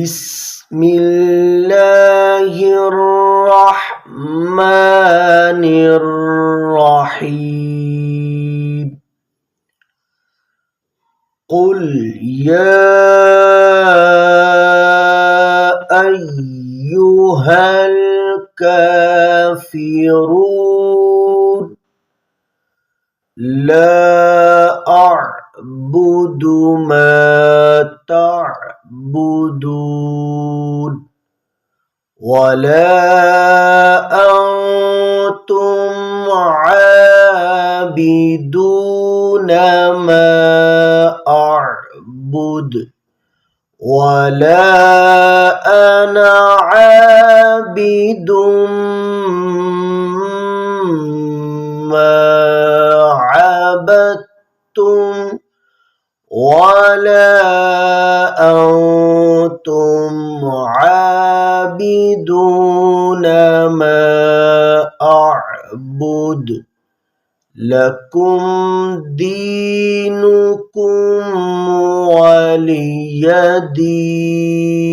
بسم الله الرحمن الرحيم قل يا أيها الكافرون لا أعبد ما تعبدون ولا أنتم عابدون ما أعبد ولا أنا عابد ما عبدتم ولا أنتم عابدون ما أعبد لكم دينكم ولي دين.